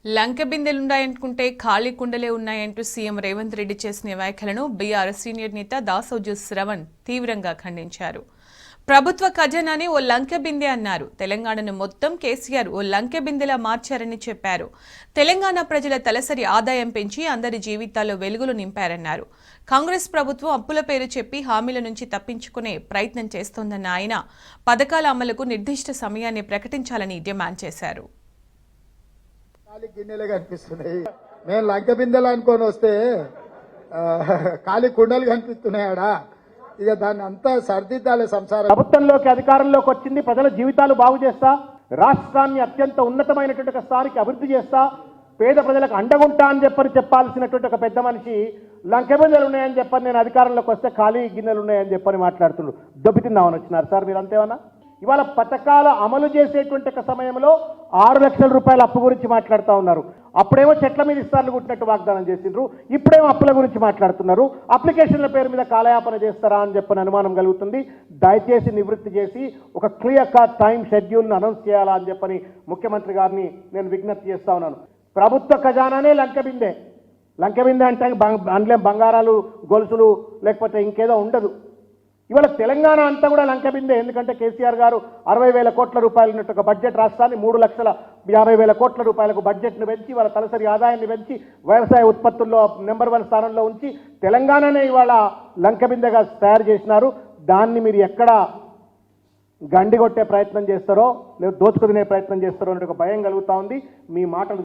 లంక బిందెలున్నాయనుకుంటే ఖాళీ కుండలే ఉన్నాయంటూ సీఎం రేవంత్ రెడ్డి చేసిన వ్యాఖ్యలను బీఆర్ఎస్ సీనియర్ నేత దాసోజు శ్రవణ్ తీవ్రంగా ఖండించారు. ప్రభుత్వ ఖజానాని ఓ లంక బిందె అన్నారు. తెలంగాణను మొత్తం కేసీఆర్ ఓ లంక బిందెలా మార్చారని చెప్పారు. తెలంగాణ ప్రజల తలసరి ఆదాయం పెంచి అందరి జీవితాల్లో వెలుగులు నింపారన్నారు. కాంగ్రెస్ ప్రభుత్వం అప్పుల పేరు చెప్పి హామీల నుంచి తప్పించుకునే ప్రయత్నం చేస్తోందన్న ఆయన పథకాల అమలుకు నిర్దిష్ట సమయాన్ని ప్రకటించాలని డిమాండ్ చేశారు. గిన్నెలే కనిపిస్తున్నాయి. నేను లంక బిందెలు అనుకొని వస్తే ఖాళీ కుండలు కనిపిస్తున్నాయాడా? ఇక దాన్ని అంతా సర్దిద్దాలి. సంసారం ప్రభుత్వంలోకి అధికారంలోకి వచ్చింది, ప్రజల జీవితాలు బాగు చేస్తా, రాష్ట్రాన్ని అత్యంత ఉన్నతమైనటువంటి ఒక స్థాయికి అభివృద్ధి చేస్తా, పేద ప్రజలకు అండగుంటా అని చెప్పాల్సినటువంటి ఒక పెద్ద మనిషి లంక బిందెలు ఉన్నాయని చెప్పని నేను అధికారంలోకి వస్తే ఖాళీ గిన్నెలు ఉన్నాయని చెప్పని మాట్లాడుతున్నాడు. దొబ్బితిందామని వచ్చినారు సార్ మీరు, అంతేమన్నా? ఇవాళ పథకాల అమలు చేసేటువంటి ఒక సమయంలో 6 లక్షల రూపాయల అప్పు గురించి మాట్లాడుతూ ఉన్నారు. అప్పుడేమో చెట్ల మీద ఇస్తార్లు కుట్టినట్టు వాగ్దానం చేసిండ్రు, ఇప్పుడేమో అప్పుల గురించి మాట్లాడుతున్నారు. అప్లికేషన్ల పేరు మీద కాలయాపన చేస్తారా అని చెప్పని అనుమానం కలుగుతుంది. దయచేసి నివృత్తి చేసి ఒక క్లియర్ కట్ టైం షెడ్యూల్ను అనౌన్స్ చేయాలా అని చెప్పని ముఖ్యమంత్రి గారిని నేను విజ్ఞప్తి చేస్తా ఉన్నాను. ప్రభుత్వ ఖజానానే లంక బిందె. లంక బిందె అంటే అందులో బంగారాలు, గొలుసులు లేకపోతే ఇంకేదో ఉండదు. ఇవాళ తెలంగాణ అంతా కూడా లంక బిందే. ఎందుకంటే కేసీఆర్ గారు 60,000 కోట్ల రూపాయలు ఉన్నట్టు ఒక బడ్జెట్ రాష్ట్రాన్ని 3,50,000 కోట్ల రూపాయలకు బడ్జెట్ను పెంచి వాళ్ళ తలసరి ఆదాయాన్ని పెంచి వ్యవసాయ ఉత్పత్తుల్లో నెంబర్ 1 స్థానంలో ఉంచి తెలంగాణనే ఇవాళ లంక బిందెగా తయారు చేసినారు. దాన్ని మీరు ఎక్కడ గండి కొట్టే ప్రయత్నం చేస్తారో లేదా దోచుకునే ప్రయత్నం చేస్తారో అనే ఒక భయం కలుగుతా ఉంది. మీ మాటలు